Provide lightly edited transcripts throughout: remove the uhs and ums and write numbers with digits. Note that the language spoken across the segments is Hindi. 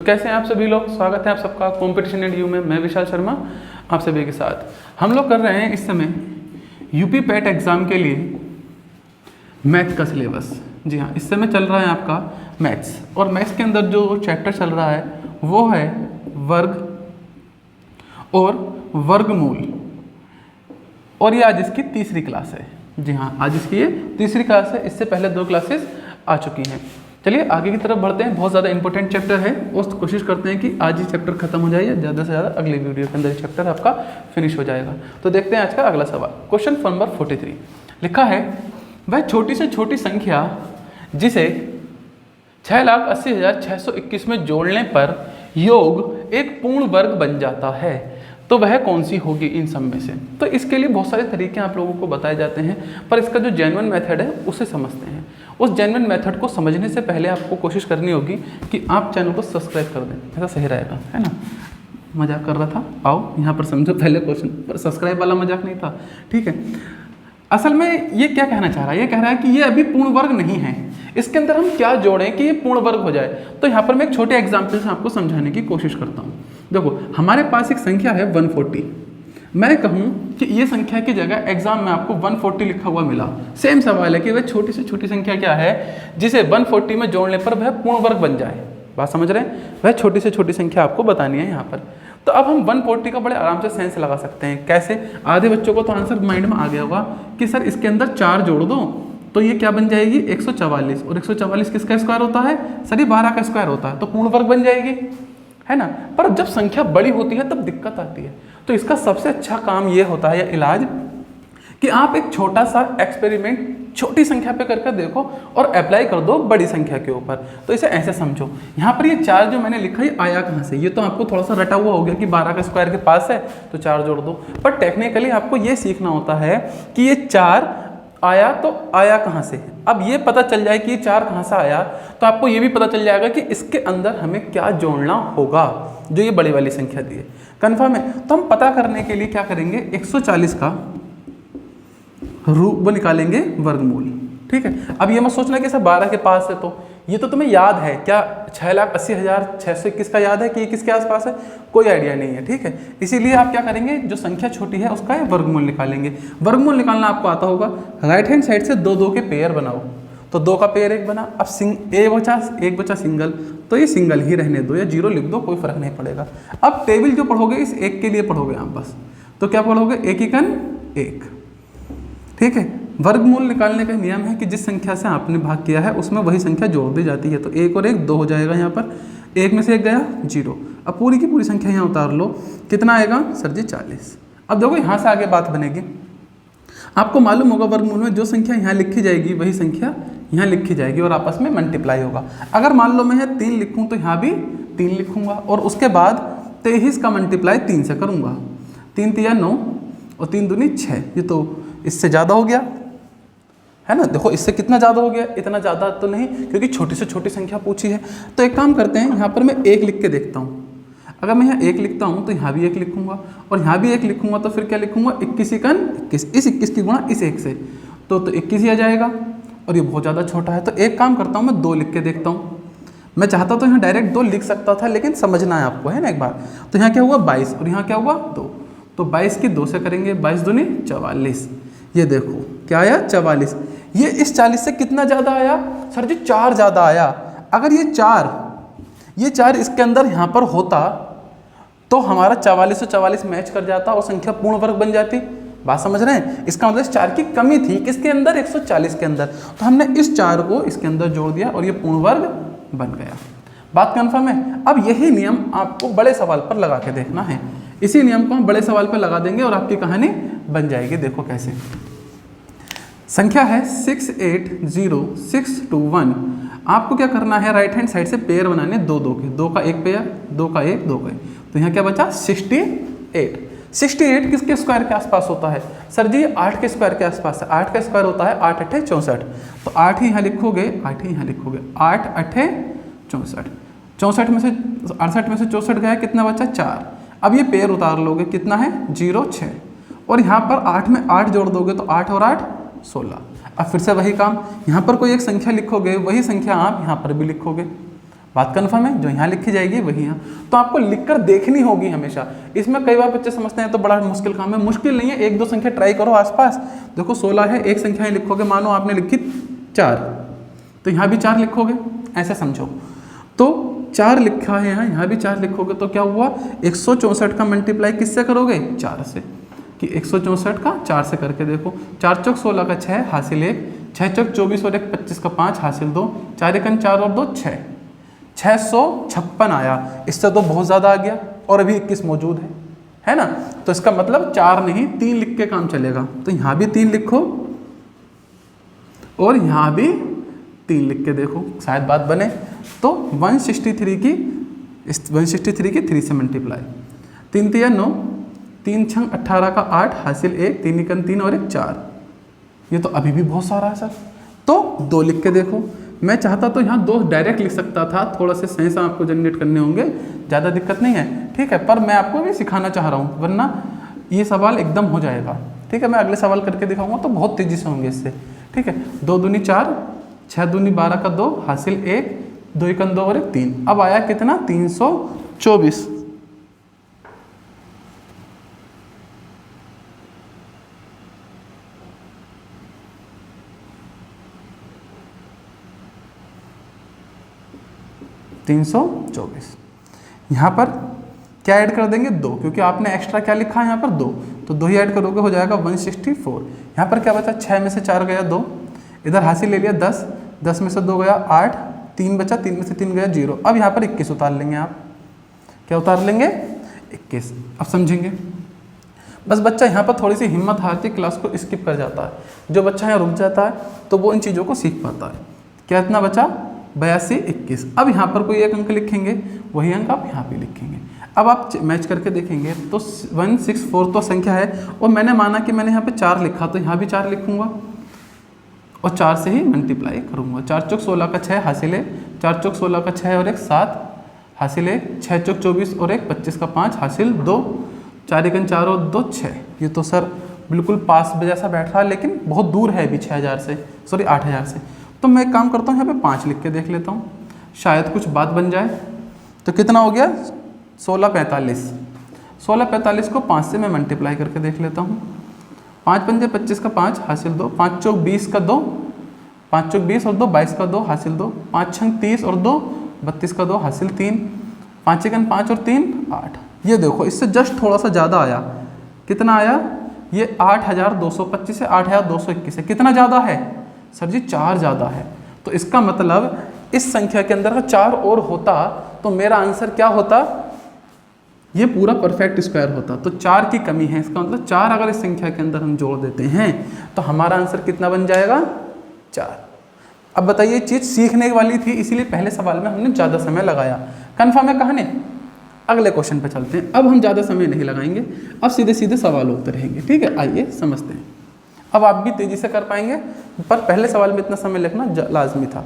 कैसे हैं आप सभी लोग। स्वागत है आप सबका कॉम्पिटिशन एंड यू में। मैं विशाल शर्मा आप सभी के साथ। हम लोग कर रहे हैं इस समय यूपी पैट एग्ज़ाम के लिए मैथ का सिलेबस। जी हाँ, इस समय चल रहा है आपका मैथ्स, और मैथ्स के अंदर जो चैप्टर चल रहा है वो है वर्ग और वर्गमूल, और ये आज इसकी तीसरी क्लास है। जी हाँ, आज इसकी ये तीसरी क्लास है। इससे पहले 2 क्लासेस आ चुकी हैं। चलिए आगे की तरफ बढ़ते हैं। बहुत ज़्यादा इंपॉर्टेंट चैप्टर है और कोशिश करते हैं कि आज ही चैप्टर खत्म हो जाए या ज़्यादा से ज़्यादा अगले वीडियो के अंदर चैप्टर आपका फिनिश हो जाएगा। तो देखते हैं आज का अगला सवाल। क्वेश्चन नंबर 43 लिखा है, वह छोटी से छोटी संख्या जिसे 6,80,621 में जोड़ने पर योग एक पूर्ण वर्ग बन जाता है, तो वह कौन सी होगी इन सब में से। तो इसके लिए बहुत सारे तरीके आप लोगों को बताए जाते हैं, पर इसका जो जेन्युइन मेथड है उसे समझते हैं। उस जेन्युइन मेथड को समझने से पहले आपको कोशिश करनी होगी कि आप चैनल को सब्सक्राइब कर दें, ऐसा सही रहेगा, है ना। मजाक कर रहा था, आओ यहाँ पर समझो पहले क्वेश्चन पर। सब्सक्राइब वाला मजाक नहीं था, ठीक है। असल में ये क्या कहना चाह रहा है, ये कह रहा है कि ये अभी पूर्ण वर्ग नहीं है, इसके अंदर हम क्या जोड़ें कि ये पूर्ण वर्ग हो जाए। तो यहाँ पर मैं एक छोटे एग्जाम्पल से आपको समझाने की कोशिश करता हूँ। देखो, हमारे पास एक संख्या है 140। मैं कहूँ कि ये संख्या की जगह एग्जाम में आपको 140 लिखा हुआ मिला। सेम सवाल है कि वह छोटी से छोटी संख्या क्या है जिसे 140 में जोड़ने पर वह पूर्ण वर्ग बन जाए। बात समझ रहे हैं? वह छोटी से छोटी संख्या आपको बतानी है यहाँ पर। तो अब हम 140 का बड़े आराम से सेंस लगा सकते हैं। कैसे? आधे बच्चों को तो आंसर माइंड में आ गया होगा कि सर इसके अंदर 4 जोड़ दो तो ये क्या बन जाएगी 144, और 144 किसका स्क्वायर होता है सर? ये 12 का स्क्वायर होता है, तो पूर्ण वर्ग बन जाएगी, है ना। पर जब संख्या बड़ी होती है तब दिक्कत आती है। तो इसका सबसे अच्छा काम ये होता है या इलाज कि आप एक छोटा सा एक्सपेरिमेंट छोटी संख्या पे करके देखो और अप्लाई कर दो बड़ी संख्या के ऊपर। तो इसे ऐसे समझो, यहाँ पर ये 4 जो मैंने लिखा है आया कहाँ से? ये तो आपको थोड़ा सा रटा हुआ हो गया कि 12 का स्क्वायर के पास है तो 4 जोड़ दो, पर टेक्निकली आपको ये सीखना होता है कि ये 4 आया तो आया कहाँ से। अब ये पता चल जाए कि ये 4 कहाँ से आया तो आपको ये भी पता चल जाएगा कि इसके अंदर हमें क्या जोड़ना होगा जो ये बड़ी वाली संख्या दी है। कन्फर्म है? तो हम पता करने के लिए क्या करेंगे, 140 का रूप निकालेंगे वर्गमूल, ठीक है। अब ये मत सोचना कि सर 12 के पास है, तो ये तो तुम्हें याद है क्या 6,80,621 का याद है कि ये किसके आसपास है? कोई आइडिया नहीं है, ठीक है। इसीलिए आप क्या करेंगे, जो संख्या छोटी है उसका वर्गमूल निकालेंगे। वर्गमूल निकालना आपको आता होगा। राइट हैंड साइड से 2 के पेयर बनाओ, तो 2 का पेयर 1 बना। अब एक बचा सिंगल, तो ये सिंगल ही रहने दो या 0 लिख दो, कोई फर्क नहीं पड़ेगा। अब टेबल जो पढ़ोगे इस 1 के लिए पढ़ोगे आप बस, तो क्या पढ़ोगे 1 एकन 1, ठीक है। वर्गमूल निकालने का नियम है कि जिस संख्या से आपने भाग किया है उसमें वही संख्या जोड़ दी जाती है। तो 1 और 1 2 हो जाएगा यहाँ पर, 1 में से 1 गया 0। अब पूरी की पूरी संख्या यहाँ उतार लो, कितना आएगा सर जी 40। अब देखो यहाँ से आगे बात बनेगी। आपको मालूम होगा वर्गमूल में जो संख्या यहाँ लिखी जाएगी वही संख्या यहाँ लिखी जाएगी और आपस में मल्टीप्लाई होगा। अगर मान लो मैं 3 लिखूँ तो यहाँ भी 3 लिखूँगा, और उसके बाद 23 का मल्टीप्लाई 3 से करूँगा। 3 तिया 9 और 3 दूनी 6। ये तो इससे ज़्यादा हो गया, है ना। देखो इससे कितना ज़्यादा हो गया, इतना ज़्यादा तो नहीं क्योंकि छोटी से छोटी संख्या पूछी है। तो एक काम करते हैं, यहाँ पर मैं 1 लिख के देखता हूँ। अगर मैं यहाँ 1 लिखता हूँ तो यहाँ भी 1 लिखूँगा, और यहाँ भी 1 लिखूँगा, तो फिर क्या लिखूँगा 21 एकन 21। इस 21 की गुणा इस 1 से तो 21 ही आ जाएगा, और ये बहुत ज़्यादा छोटा है। तो एक काम करता हूँ, मैं 2 लिख के देखता हूँ। मैं चाहता तो यहाँ डायरेक्ट 2 लिख सकता था, लेकिन समझना है आपको, है ना एक बार। तो यहाँ क्या हुआ 22, और यहाँ क्या हुआ 2, तो 22 की 2 से करेंगे, 22 दूनी 44। ये देखो क्या आया 44। ये इस 40 से कितना ज़्यादा आया सर जी? 4 ज़्यादा आया। अगर ये 4 इसके अंदर यहाँ पर होता तो हमारा 44 से 44 मैच कर जाता और संख्या पूर्ण वर्ग बन जाती। बात समझ रहे हैं? इसका मतलब 4 की कमी थी किसके अंदर? 140 के अंदर। तो हमने इस 4 को इसके अंदर जोड़ दिया और ये पूर्ण वर्ग बन गया। बात कन्फर्म है? अब यही नियम आपको बड़े सवाल पर लगा के देखना है। इसी नियम को हम बड़े सवाल पर लगा देंगे और आपकी कहानी बन जाएगी। देखो कैसे। संख्या है 68061। आपको क्या करना है, राइट हैंड साइड से पेयर बनाने 2 के, 2 का 1 पेयर, 2 का 1, 2 का 1। तो यहाँ क्या बचा 68। 68 किसके स्क्वायर के आसपास होता है सर जी? 8 के स्क्वायर के आसपास है। 8 का स्क्वायर होता है 8 8 64। तो 8 ही यहाँ लिखोगे, 8 ही यहाँ लिखोगे, 8 8 64। 64 में से 68 में से 64 गया, कितना बचा 4। अब ये पेयर उतार लोगे, कितना है 0 6, और यहाँ पर 8 में 8 जोड़ दोगे तो 8 और 8 16। अब फिर से वही काम, यहाँ पर कोई एक संख्या लिखोगे, वही संख्या आप यहाँ पर भी लिखोगे। बात कन्फर्म है, जो यहाँ लिखी जाएगी वही यहाँ, तो आपको लिखकर देखनी होगी हमेशा। इसमें कई बार बच्चे समझते हैं तो बड़ा मुश्किल काम है, मुश्किल नहीं है, एक दो संख्या ट्राई करो आसपास। देखो 16 है, एक संख्या ही लिखोगे, मानो आपने लिखी 4, तो यहाँ भी 4 लिखोगे, ऐसे समझो। तो 4 लिखा है यहाँ भी 4 लिखोगे, तो क्या हुआ 164 का मल्टीप्लाई किससे करोगे 4 से, कि 164 का 4 से करके देखो, 4 चौक 16 का 6 हासिल 1, 6 चौक 24 और 1 25 का 5 हासिल 2, 4 एकन 4 और 2 6, 656 आया। इससे तो बहुत ज़्यादा आ गया और अभी 21 मौजूद है ना। तो इसका मतलब 4 नहीं 3 लिख के काम चलेगा, तो यहाँ भी 3 लिखो और यहाँ भी 3 लिख के देखो, शायद बात बने। तो 163 की 3 से मल्टीप्लाई, 3 तिया 9, 3 छंग 18 का 8 हासिल 1, 3 एकन 3 और 1 4, ये तो अभी भी बहुत सारा है सर। तो 2 लिख के देखो, मैं चाहता तो यहाँ 2 डायरेक्ट लिख सकता था, थोड़ा से सेंस आपको जनरेट करने होंगे, ज़्यादा दिक्कत नहीं है, ठीक है, पर मैं आपको भी सिखाना चाह रहा हूँ, वरना ये सवाल एकदम हो जाएगा, ठीक है। मैं अगले सवाल करके दिखाऊंगा तो बहुत तेज़ी से होंगे इससे, ठीक है। 2 दूनी 4, 6 दूनी 12 का 2 हासिल 1, 2 एकन 2 और 1 3, अब आया कितना 324। यहाँ पर क्या ऐड कर देंगे 2, क्योंकि आपने एक्स्ट्रा क्या लिखा है यहाँ पर 2, तो 2 ही ऐड करोगे हो जाएगा 164। यहाँ पर क्या बचा 6 में से 4 गया 2, इधर हासिल ले लिया 10, 10 में से 2 गया 8, 3 बचा, 3 में से 3 गया 0। अब यहाँ पर 21 उतार लेंगे आप, क्या उतार लेंगे 21। अब समझेंगे, बस बच्चा यहाँ पर थोड़ी सी हिम्मत हारती क्लास को स्किप कर जाता है, जो बच्चा यहाँ रुक जाता है तो वो इन चीज़ों को सीख पाता है। क्या इतना बचा 82 21। अब यहाँ पर कोई एक अंक लिखेंगे, वही अंक आप यहाँ पे लिखेंगे। अब आप मैच करके देखेंगे तो 164 तो संख्या है, और मैंने माना कि मैंने यहाँ पे 4 लिखा, तो यहाँ भी 4 लिखूंगा और 4 से ही मल्टीप्लाई करूँगा। 4 चौक 16 का 6 हासिल है, 4 चौक 16 का 6 और 1 7 हासिल है, 6 चौक 24 और 1 25 का 5 हासिल 2, 4 एकन 4 और 2 6। ये तो सर बिल्कुल पास जैसा बैठ रहा है, लेकिन बहुत दूर है अभी 6000 से, सॉरी 8000 से। तो मैं एक काम करता हूँ यहाँ पे 5 लिख के देख लेता हूँ, शायद कुछ बात बन जाए। तो कितना हो गया 1645। 1645 को 5 से मैं मल्टीप्लाई करके देख लेता हूँ। 5 पंजे 25 का 5 हासिल 2, 5 चौक 20 का 2, 5 चौक 20 और 2 22 का 2 हासिल 2, 5 छंग 30 और 2 32 का 2 हासिल 3, 5 एकन 5 और 3 8। ये देखो इससे जस्ट थोड़ा सा ज़्यादा आया, कितना आया ये 8225 से 8221 है। कितना ज़्यादा है सर जी 4 ज़्यादा है। तो इसका मतलब इस संख्या के अंदर का 4 और होता तो मेरा आंसर क्या होता, ये पूरा परफेक्ट स्क्वायर होता। तो 4 की कमी है, इसका मतलब 4 अगर इस संख्या के अंदर हम जोड़ देते हैं तो हमारा आंसर कितना बन जाएगा 4। अब बताइए चीज़ सीखने वाली थी, इसीलिए पहले सवाल में हमने ज़्यादा समय लगाया। कन्फर्म है कहानी? अगले क्वेश्चन पे चलते हैं। अब हम ज़्यादा समय नहीं लगाएंगे, अब सीधे सीधे सवाल उत्तर रहेंगे, ठीक है। आइए समझते हैं। अब आप भी तेज़ी से कर पाएंगे, पर पहले सवाल में इतना समय लिखना लाजमी था।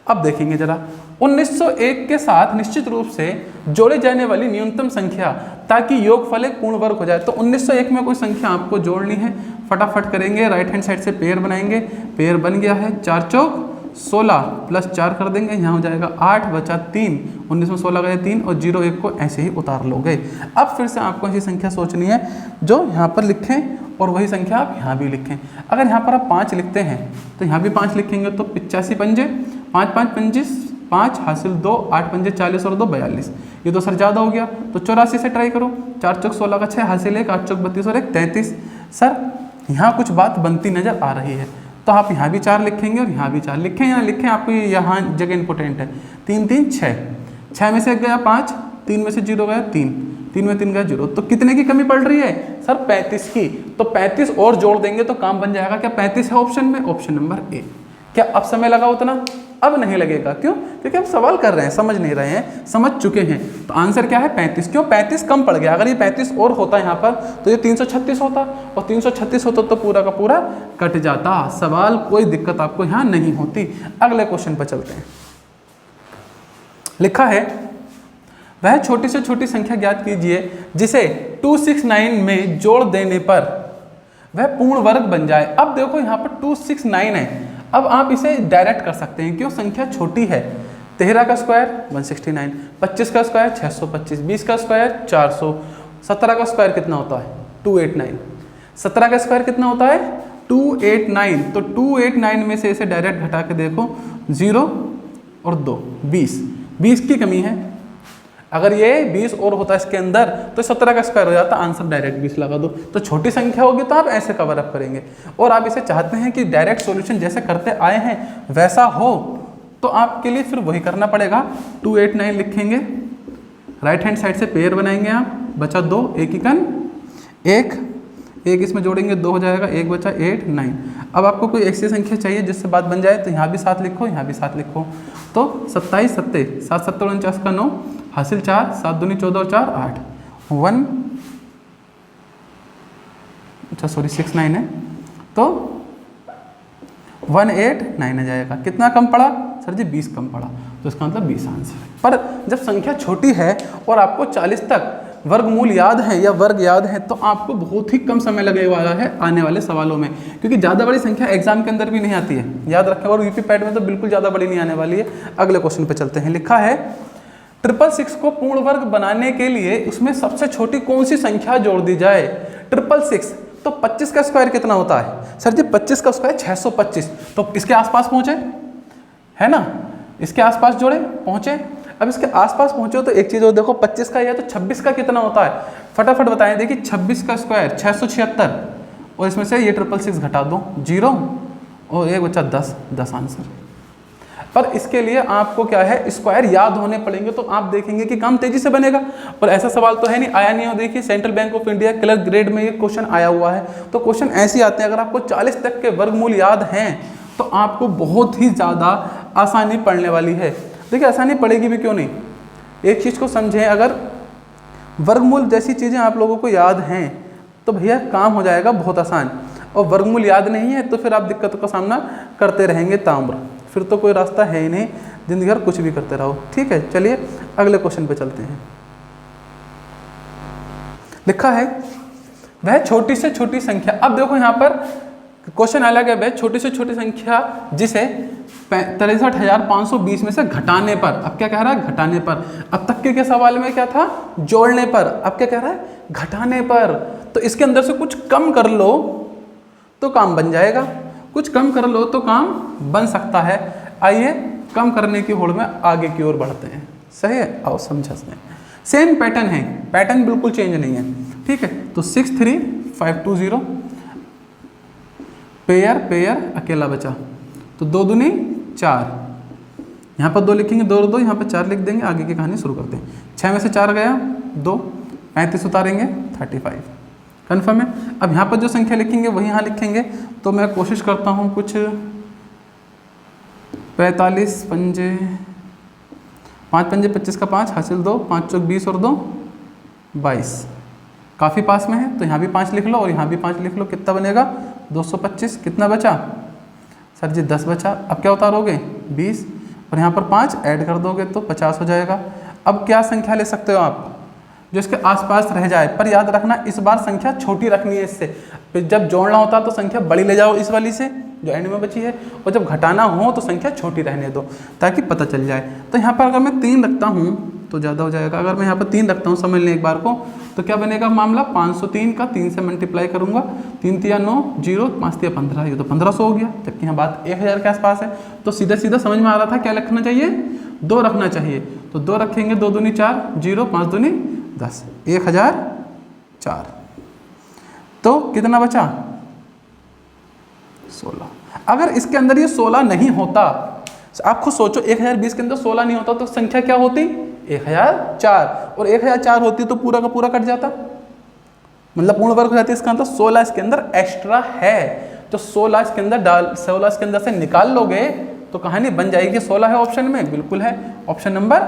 अब देखेंगे जरा 1901 के साथ निश्चित रूप से जोड़े जाने वाली न्यूनतम संख्या ताकि योगफल एक पूर्ण वर्ग हो जाए। तो 1901 में कोई संख्या आपको जोड़नी है, फटाफट करेंगे। राइट हैंड साइड से पेयर बनाएंगे, पेयर बन गया है 4 चौक 16 प्लस 4 कर देंगे, यहाँ हो जाएगा 8 बचा 3, 19 में 16 गए 3 और 0 1 को ऐसे ही उतार लोगे। अब फिर से आपको ऐसी संख्या सोचनी है जो यहाँ पर लिखें और वही संख्या आप यहाँ भी लिखें। अगर यहाँ पर आप 5 लिखते हैं तो यहाँ भी 5 लिखेंगे, तो 85 पंजे 5 5 25 5 हासिल 2, 8 पंजे 40 और 2 42। ये तो सर ज़्यादा हो गया, तो 84 से ट्राई करो। 4 चौक 16 का 6 हासिल 1, 8 चौक 32 और 1 33। सर यहाँ कुछ बात बनती नज़र आ रही है, तो आप यहाँ भी 4 लिखेंगे और यहाँ भी 4 लिखें, यहाँ लिखें, आपको यहाँ जगह इंपॉर्टेंट है। 3 3 6, 6 में से 1 गया 5, 3 में से 0 गया 3, 3 में 3 गया 0। तो कितने की कमी पड़ रही है सर 35 की। तो 35 और जोड़ देंगे तो काम बन जाएगा। क्या 35 है ऑप्शन में? Option number A. क्या अब समय लगा उतना? अब नहीं लगेगा। क्यों? क्योंकि हम सवाल कर रहे हैं, समझ नहीं रहे हैं, समझ चुके हैं। तो आंसर क्या है 35। क्यों? 35 कम पड़ गया। अगर ये 35 और होता यहाँ पर तो ये 336 होता, और 336 होता तो पूरा का पूरा कट जाता। सवाल कोई दिक्कत आपको यहाँ नहीं होती। अगले क्वेश्चन पर चलते हैं। लिखा है वह छोटी से छोटी संख्या ज्ञात कीजिए जिसे 269 में जोड़ देने पर वह पूर्ण वर्ग बन जाए। अब देखो यहाँ पर 269 है, अब आप इसे डायरेक्ट कर सकते हैं। क्यों? संख्या छोटी है, 13 का स्क्वायर 169, 25 का स्क्वायर 625, 20 का स्क्वायर 400, 17 का स्क्वायर कितना होता है 289, 17 का स्क्वायर कितना होता है 289। तो 289 में से इसे डायरेक्ट घटा के देखो 0 और 2 20 की कमी है। अगर ये 20 और होता इसके अंदर तो 17 का स्क्वायर हो जाता, आंसर डायरेक्ट 20 लगा दो। तो छोटी संख्या होगी तो आप ऐसे कवर अप करेंगे, और आप इसे चाहते हैं कि डायरेक्ट सॉल्यूशन जैसे करते आए हैं वैसा हो तो आपके लिए फिर वही करना पड़ेगा। 289 लिखेंगे, राइट हैंड साइड से पेयर बनाएंगे आप, बचा 2, एक इकन एक इसमें जोड़ेंगे 2 हो जाएगा, एक बचा 8 9। अब आपको कोई ऐसी संख्या चाहिए जिससे बात बन जाए तो यहाँ भी 7 लिखो, यहाँ भी 7 लिखो। तो 27 7 7 7 49 का 9 हासिल 4, 7 दूनी 14 और 4 8 1 अच्छा सॉरी 6 9 है, तो 189 आ जाएगा। कितना कम पड़ा सर जी 20 कम पड़ा, तो इसका मतलब 20 आंसर है। पर जब संख्या छोटी है और आपको 40 तक वर्गमूल याद है या वर्ग याद है तो आपको बहुत ही कम समय लगने वाला है आने वाले सवालों में, क्योंकि ज़्यादा बड़ी संख्या एग्जाम के अंदर भी नहीं आती है, याद रखें। और यूपी पैड में तो बिल्कुल ज़्यादा बड़ी नहीं आने वाली है। अगले क्वेश्चन पे चलते हैं। लिखा है 666 को पूर्ण वर्ग बनाने के लिए उसमें सबसे छोटी कौन सी संख्या जोड़ दी जाए। 666 तो 25 का स्क्वायर कितना होता है सर जी 25 का स्क्वायर 625, तो इसके आसपास पहुंचे है ना, इसके आसपास जोड़े पहुंचे। अब इसके आसपास पहुंचे तो एक चीज और देखो 25 का या तो 26 का कितना होता है, फटाफट बताएं। देखिए 26 का स्क्वायर 676 और इसमें से ये 666 घटा दो 0 और एक बच्चा 10 आंसर। पर इसके लिए आपको क्या है स्क्वायर याद होने पड़ेंगे, तो आप देखेंगे कि काम तेजी से बनेगा। पर ऐसा सवाल तो है नहीं, आया नहीं हो। देखिए central bank of India clerk grade में ये क्वेश्चन आया हुआ है। तो क्वेश्चन ऐसे आते हैं, अगर आपको 40 तक के वर्गमूल याद हैं तो आपको बहुत ही ज़्यादा आसानी पड़ने वाली है। देखिए आसानी पड़ेगी भी क्यों नहीं, एक चीज़ को समझें, अगर वर्गमूल जैसी चीज़ें आप लोगों को याद हैं तो भैया काम हो जाएगा बहुत आसान, और वर्गमूल याद नहीं है तो फिर आप दिक्कतों का सामना करते रहेंगे ताम्र, फिर तो कोई रास्ता है ही नहीं, जिंदगी भर कुछ भी करते रहो। ठीक है, चलिए अगले क्वेश्चन पे चलते हैं। लिखा है वह छोटी से छोटी संख्या, अब देखो यहाँ पर क्वेश्चन अलग है, वह छोटी से छोटी संख्या जिसे 63,520 में से घटाने पर, अब क्या कह रहा है घटाने पर। अब तक के सवाल में क्या था जोड़ने पर, अब क्या कह रहा है घटाने पर। तो इसके अंदर से कुछ कम कर लो तो काम बन जाएगा, कुछ कम कर लो तो काम बन सकता है। आइए कम करने की होड़ में आगे की ओर बढ़ते हैं। सही है, आओ समझते हैं। सेम पैटर्न है, पैटर्न बिल्कुल चेंज नहीं है। ठीक है, तो 63520 पेयर अकेला बचा, तो 2 दूनी 4, यहाँ पर 2 लिखेंगे 2 और 2, यहाँ पर 4 लिख देंगे, आगे की कहानी शुरू करते हैं। 6 में से 4 गया 2, 35 उतारेंगे 35, कन्फर्म है। अब यहाँ पर जो संख्या लिखेंगे वही यहाँ लिखेंगे, तो मैं कोशिश करता हूँ कुछ 45 पंजे 5 पंजे 25 का 5 हासिल 2, 5 चौक 20 और 2 22, काफ़ी पास में है, तो यहाँ भी 5 लिख लो और यहाँ भी 5 लिख लो। कितना बनेगा 225। कितना बचा सर जी 10 बचा। अब क्या उतारोगे 20 और यहाँ पर 5 ऐड कर दोगे तो 50 हो जाएगा। अब क्या संख्या ले सकते हो आप जो इसके आसपास रह जाए, पर याद रखना इस बार संख्या छोटी रखनी है इससे। फिर जब जोड़ना होता तो संख्या बड़ी ले जाओ इस वाली से जो एंड में बची है, और जब घटाना हो तो संख्या छोटी रहने दो ताकि पता चल जाए। तो यहाँ पर अगर मैं 3 रखता हूँ तो ज़्यादा हो जाएगा, अगर मैं यहाँ पर 3 रखता हूँ समझ लें एक बार को, तो क्या बनेगा मामला 503 का 3 से मल्टीप्लाई करूँगा, 3 तिया 9 0 5 तिया 15, ये तो 1500 हो गया। जबकि यहाँ बात 1000 के आसपास है, तो सीधा सीधा समझ में आ रहा था क्या रखना चाहिए 2 रखना चाहिए। तो 2 रखेंगे, 2 दूनी 4 0 5 दूनी 10, 1004। तो कितना बचा 16। अगर इसके अंदर ये 16 नहीं होता, आप खुद सोचो 1020 के अंदर 16 नहीं होता तो संख्या क्या होती 1004, और 1004 होती तो पूरा का पूरा कट जाता, मतलब पूर्ण वर्ग हो जाती। इसका मतलब 16 इसके अंदर एक्स्ट्रा है, तो 16 इसके अंदर से निकाल लोगे तो कहानी बन जाएगी। 16 है ऑप्शन में, बिल्कुल है, ऑप्शन नंबर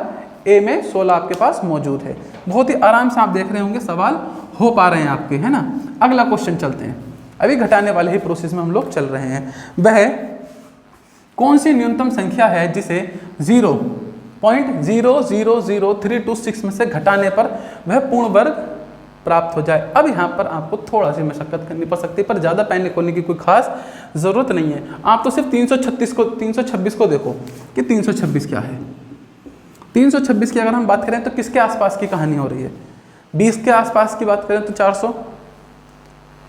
ए में 16 आपके पास मौजूद है। बहुत ही आराम से आप देख रहे होंगे सवाल हो पा रहे हैं आपके, है ना। अगला क्वेश्चन चलते हैं, अभी घटाने वाले ही प्रोसेस में हम लोग चल रहे हैं। वह कौन सी न्यूनतम संख्या है जिसे 0.000326 में से घटाने पर वह पूर्ण वर्ग प्राप्त हो जाए। अब यहाँ पर आपको थोड़ा सी मशक्कत करनी पड़ सकती है, पर ज़्यादा पैनिक होने की कोई खास ज़रूरत नहीं है। आप तो सिर्फ 336 को देखो कि 326 क्या है। 326 की अगर हम बात करें तो किसके आसपास की कहानी हो रही है? 20 के आसपास की बात करें तो 400,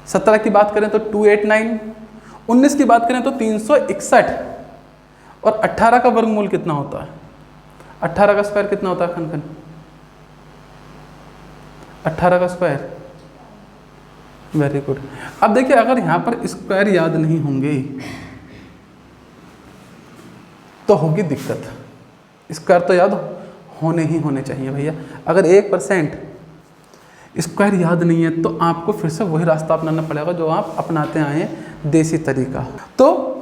17 की बात करें तो 289, 19 की बात करें तो 361, और 18 का वर्गमूल कितना होता है? 18 का स्क्वायर कितना होता है खन खन? 18 का स्क्वायर, वेरी गुड। अब देखिए अगर यहाँ पर स्क्वायर याद नहीं होंगे तो होगी दिक्कत। स्क्वायर तो याद होने ही होने चाहिए भैया। अगर 1% स्क्वायर याद नहीं है तो आपको फिर से वही रास्ता अपनाना पड़ेगा जो आप अपनाते आए हैं, देसी तरीका। तो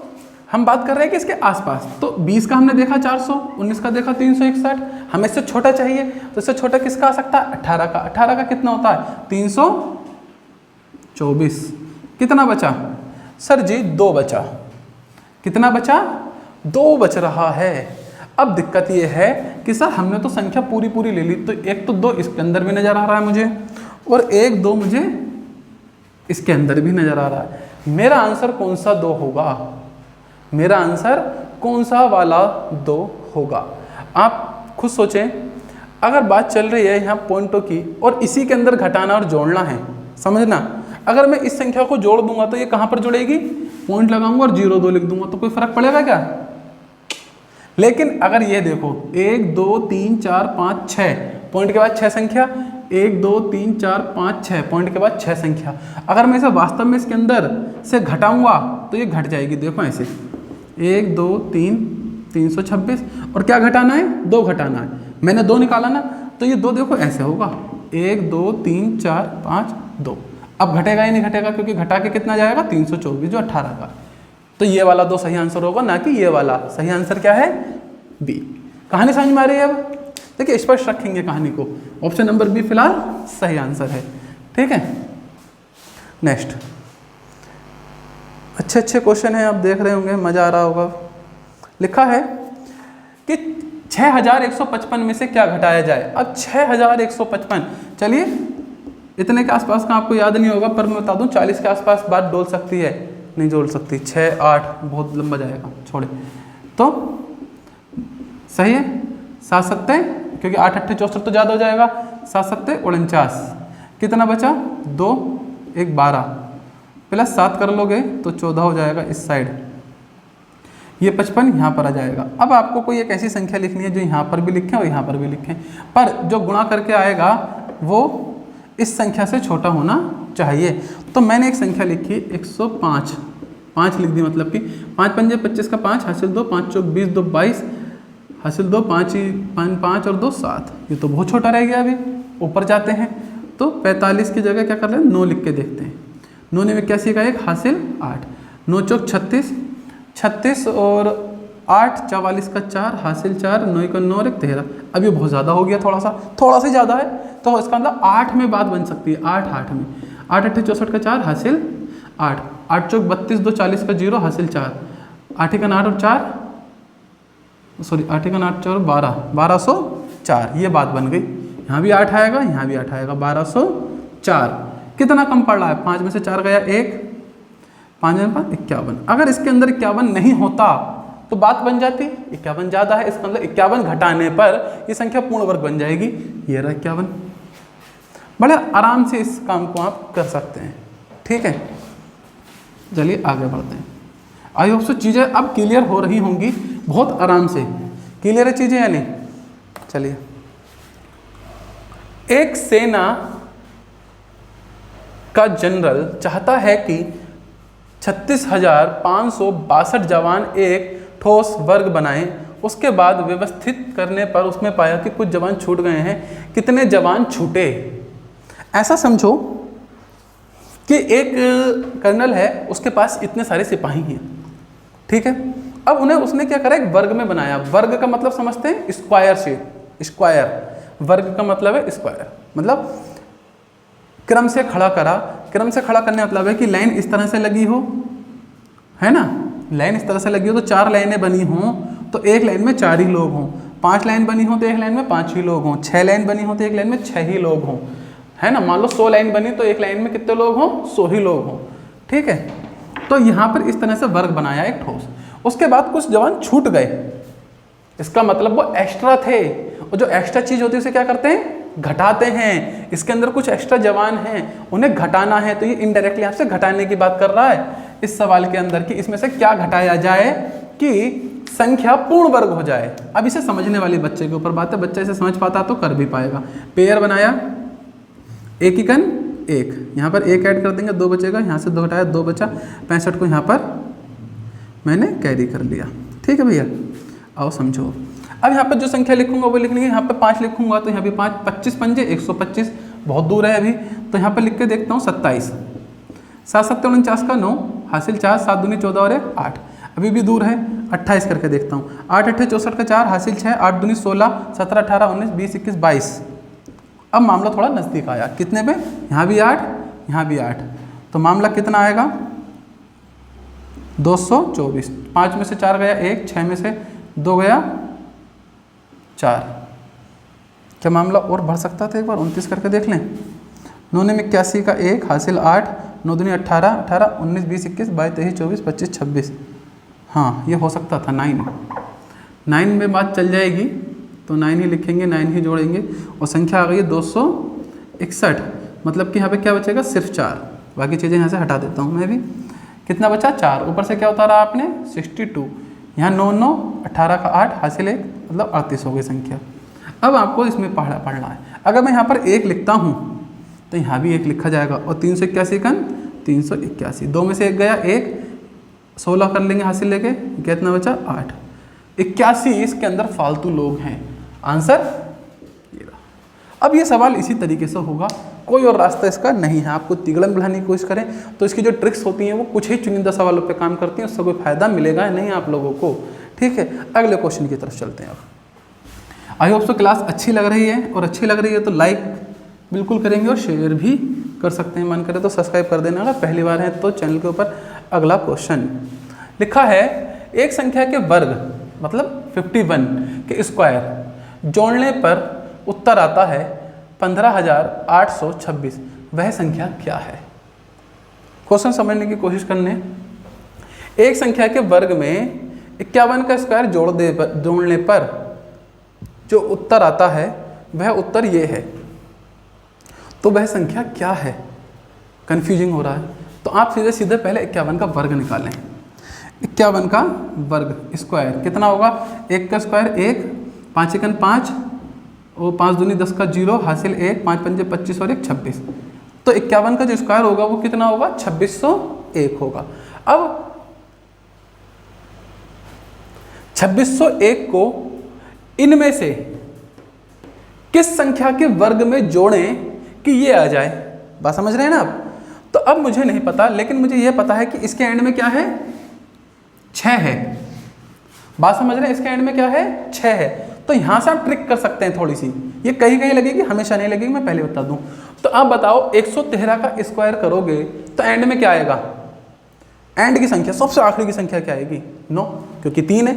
हम बात कर रहे हैं कि इसके आसपास, तो 20 का हमने देखा 400, 19 का देखा 361, हमें इससे छोटा चाहिए, तो इससे छोटा किसका आ सकता है? 18 का। 18 का कितना होता है? 324। कितना बचा सर जी? 2 बचा। कितना बचा? 2 बच रहा है। अब दिक्कत ये है कि सर हमने तो संख्या पूरी पूरी ले ली, तो एक तो 2 इसके अंदर भी नजर आ रहा है मुझे, और 1 2 मुझे इसके अंदर भी नजर आ रहा है। मेरा आंसर कौन सा 2 होगा? मेरा आंसर कौन सा वाला 2 होगा? आप खुद सोचें। अगर बात चल रही है यहाँ पॉइंटों की और इसी के अंदर घटाना और जोड़ना है, समझना। अगर मैं इस संख्या को जोड़ दूंगा तो ये कहाँ पर जुड़ेगी? पॉइंट लगाऊंगा और 0 2 लिख दूंगा, तो कोई फर्क पड़ेगा क्या? लेकिन अगर ये देखो 1 2 3 4 5 6 पॉइंट के बाद 6 संख्या, 1 2 3 4 5 6 पॉइंट के बाद 6 संख्या, अगर मैं इसे वास्तव में इसके अंदर से घटाऊंगा तो ये घट जाएगी। देखो ऐसे 1 2 3 326, और क्या घटाना है? 2 घटाना है। मैंने 2 निकाला ना, तो ये 2 देखो ऐसे होगा 1 2 3 4 5 2। अब घटेगा या नहीं घटेगा? क्योंकि घटा के कितना जाएगा? 324, जो 18 का। तो ये वाला 2 सही आंसर होगा, ना कि ये वाला। सही आंसर क्या है? बी। कहानी समझ में आ रही है? अब देखिए स्पष्ट रखेंगे कहानी को। ऑप्शन नंबर बी फिलहाल सही आंसर है। ठीक है, नेक्स्ट। अच्छे अच्छे क्वेश्चन है, आप देख रहे होंगे, मजा आ रहा होगा। लिखा है कि 6155 में से क्या घटाया जाए? अब 6155, चलिए इतने के आसपास का आपको याद नहीं होगा, पर मैं बता दूं 40 के आसपास बात डोल सकती है, नहीं जोड़ सकती। 6 8 बहुत लंबा जाएगा, छोड़े। तो सही है 7 7, क्योंकि 8 8 64 तो ज़्यादा हो जाएगा। 7 7 49, कितना बचा? 2 1 12, प्लस 7 कर लोगे तो 14 हो जाएगा इस साइड। ये 55 यहाँ पर आ जाएगा। अब आपको कोई एक ऐसी संख्या लिखनी है जो यहाँ पर भी लिखें और यहाँ पर भी लिखें, पर जो गुणा करके आएगा वो इस संख्या से छोटा होना चाहिए। तो मैंने एक संख्या लिखी 105, 5 लिख दी, मतलब कि 5 पंजे 25 का 5 हासिल 2, 5 चौक 20 2 22 हासिल 2, 5 और 2 7। ये तो बहुत छोटा रह गया। अभी ऊपर जाते हैं तो 45 की जगह क्या कर रहे हैं? 9 लिख के देखते हैं। 9 ने 81 का 1 हासिल 8, 9 चौक 36, 36 और 8 44 का 4 हासिल 4, 9 का 9 और 1 13। अब ये बहुत ज़्यादा हो गया, थोड़ा सा ज़्यादा है, तो इसका मतलब 8 में बात बन सकती है। 8 8 में 8 8 64 का 4 हासिल 8, 8 चौक 32 2 40 का 0 हासिल 4, 8 का 8 और 4, सॉरी 8 का 8 4 12, 1204। ये बात बन गई। यहाँ भी 8 आएगा, यहाँ भी 8 आएगा, 1204। कितना कम पड़ रहा है? 5 में से 4 गया 1, 5 में 5 51। अगर इसके अंदर 51 नहीं होता तो बात बन जाती 51 ज़्यादा है, इसका मतलब 51 घटाने पर ये संख्या पूर्ण वर्ग बन जाएगी। ये रहा 51। बड़े आराम से इस काम को आप कर सकते हैं। ठीक है, चलिए आगे बढ़ते हैं। आई होप सो चीज़ें अब क्लियर हो रही होंगी, बहुत आराम से। क्लियर है चीज़ें या नहीं? चलिए, एक सेना का जनरल चाहता है कि 36,562 जवान एक ठोस वर्ग बनाएं। उसके बाद व्यवस्थित करने पर उसमें पाया कि कुछ जवान छूट गए हैं। कितने जवान छूटे? ऐसा समझो कि एक कर्नल है, उसके पास इतने सारे सिपाही हैं। ठीक है, अब उन्हें उसने क्या करा? एक वर्ग में बनाया। वर्ग का मतलब समझते हैं? Square shape. स्क्वायर, वर्ग का मतलब है स्क्वायर, मतलब क्रम से खड़ा करा। क्रम से खड़ा करने मतलब है कि लाइन इस तरह से लगी हो, है ना? लाइन इस तरह से लगी हो तो 4 लाइनें बनी हों तो एक लाइन में 4 ही लोग हों, 5 लाइन बनी हो तो एक लाइन में 5 ही लोग हों, 6 लाइन बनी हो तो एक लाइन में 6 ही लोग हों, है ना? मान लो 100 लाइन बनी तो एक लाइन में कितने लोग हों? 100 ही लोग हों। ठीक है, तो यहाँ पर इस तरह से वर्ग बनाया एक ठोस। उसके बाद कुछ जवान छूट गए, इसका मतलब वो एक्स्ट्रा थे, और जो एक्स्ट्रा चीज़ होती है उसे क्या करते हैं, घटाते हैं। इसके अंदर कुछ एक्स्ट्रा जवान हैं, उन्हें घटाना है, तो ये इनडायरेक्टली आपसे घटाने की बात कर रहा है इस सवाल के अंदर कि इसमें से क्या घटाया जाए कि संख्या पूर्ण वर्ग हो जाए। अब इसे समझने वाले बच्चे के ऊपर बात है, बच्चा इसे समझ पाता तो कर भी पाएगा। पेयर बनाया, एक इकन एक, यहाँ पर एक ऐड कर देंगे, 2 बचेगा, यहाँ से 2 घटाया 2 बचा, 65 को यहाँ पर मैंने कैरी कर लिया। ठीक है भैया, आओ समझो। अब यहाँ पर जो संख्या लिखूंगा वो लिख लेंगे, यहाँ पर 5 लिखूंगा तो यहाँ भी 5, 25 पंजे 125, बहुत दूर है अभी, तो यहाँ पर लिख के देखता हूँ 27, 7 7 49 का 9 हासिल 4, 7 दूनी 14 और 1 8, अभी भी दूर है। 28 करके देखता हूँ, 8 8 64 का 4 हासिल 6, 8 दूनी 16, 17 18 19 20 21 22। अब मामला थोड़ा नज़दीक आया, कितने पे, यहाँ भी 8 यहाँ भी 8, तो मामला कितना आएगा 224। 5 में से 4 गया 1, 6 में से 2 गया 4। क्या मामला और बढ़ सकता था, एक बार 29 करके देख लें। 9 ने 81 का 1 हासिल 8, 9 दूनी 18 18 19 20 21 22 23 24 25 26। हाँ ये हो सकता था 9 में बात चल जाएगी तो 9 ही लिखेंगे, 9 ही जोड़ेंगे और संख्या आ गई है 261। मतलब कि यहाँ पे क्या बचेगा, सिर्फ 4, बाकी चीज़ें यहाँ से हटा देता हूँ मैं भी। कितना बचा 4, ऊपर से क्या उतारा आपने 62, यहाँ 9 9 18 का 8 हासिल 1, मतलब 38 हो गई संख्या। अब आपको इसमें पढ़ना है, अगर मैं यहाँ पर 1 लिखता हूँ तो यहाँ भी 1 लिखा जाएगा और 381 कन 381, 2 में से 1 गया 1, 16 कर लेंगे हासिल लेके, कितना बचा 8, 81 इसके अंदर फालतू लोग हैं। आंसर ये रहा। अब ये सवाल इसी तरीके से होगा, कोई और रास्ता इसका नहीं है। आपको तिगड़न बढ़ाने की कोशिश करें तो इसकी जो ट्रिक्स होती हैं वो कुछ ही चुनिंदा सवालों पे काम करती हैं, उससे कोई फायदा मिलेगा नहीं आप लोगों को। ठीक है, अगले क्वेश्चन की तरफ चलते हैं। अब आई होप सो क्लास अच्छी लग रही है, और अच्छी लग रही है तो लाइक बिल्कुल करेंगे और शेयर भी कर सकते हैं, मन करे तो सब्सक्राइब कर देना अगर पहली बार है तो चैनल के ऊपर। अगला क्वेश्चन लिखा है, एक संख्या के वर्ग मतलब 51 के स्क्वायर जोड़ने पर उत्तर आता है 15,826, वह संख्या क्या है। क्वेश्चन समझने की कोशिश करने। एक संख्या के वर्ग में 51 का स्क्वायर जोड़ने पर जो उत्तर आता है वह उत्तर ये है, तो वह संख्या क्या है। कंफ्यूजिंग हो रहा है तो आप सीधे सीधे पहले 51 का वर्ग निकालें। 51 का वर्ग स्क्वायर कितना होगा, 1 का स्क्वायर 1, 5 एकन 5 और 5 दूनी 10 का 0 हासिल 1, 5 पंजे 25 और 1 26। तो 51 का जो स्क्वायर होगा वो कितना होगा, 2601 होगा। अब 2601 को इनमें से किस संख्या के वर्ग में जोड़ें कि ये आ जाए। बात समझ रहे हैं ना आप। तो अब मुझे नहीं पता, लेकिन मुझे यह पता है कि इसके एंड में क्या है, 6 है। बात समझ रहे हैं, इसके एंड में क्या है, 6 है। तो यहां से आप ट्रिक कर सकते हैं थोड़ी सी, ये कहीं कहीं लगेगी, हमेशा नहीं लगेगी, मैं पहले बता दूं। तो आप बताओ 113 का स्क्वायर करोगे तो एंड में क्या आएगा, एंड की संख्या सबसे आखिरी की संख्या क्या आएगी, 9, क्योंकि 3 है।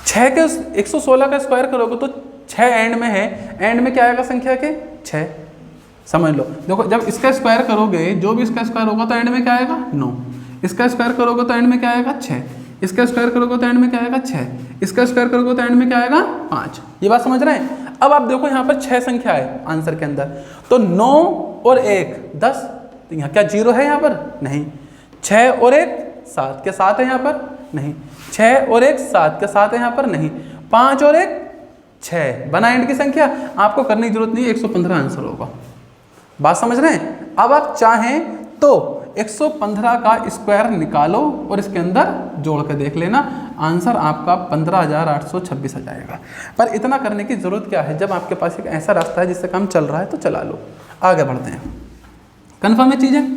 6 के 116 का स्क्वायर करोगे तो 6 एंड में है, एंड में क्या आएगा संख्या के, 6। समझ लो, देखो जब इसका स्क्वायर करोगे, जो भी इसका स्क्वायर होगा तो एंड में क्या आएगा, 9। इसका स्क्वायर करोगे तो एंड में क्या आएगा, 6। इसका स्क्वायर करोगे तो एंड में क्या आएगा, 6। इसका स्क्वायर करोगे तो एंड में क्या आएगा, 5। ये बात समझ रहे हैं। अब आप देखो यहाँ पर 6 संख्या है आंसर के अंदर, तो 9 और 1 10, तो यहाँ क्या 0 है यहाँ पर, नहीं। 6 और 1 7, क्या 7 है यहाँ पर, नहीं। 6 और 1 7, क्या 7 है यहाँ पर, नहीं। 5 और 1 6, बना एंड की संख्या, आपको करने की जरूरत नहीं है, 115 आंसर होगा। बात समझ रहे हैं। अब आप चाहें तो 115 का स्क्वायर निकालो और इसके अंदर जोड़ के देख लेना, आंसर आपका 15,826 आ जाएगा। पर इतना करने की ज़रूरत क्या है, जब आपके पास एक ऐसा रास्ता है जिससे काम चल रहा है तो चला लो। आगे बढ़ते हैं, कन्फर्म है चीज़ें,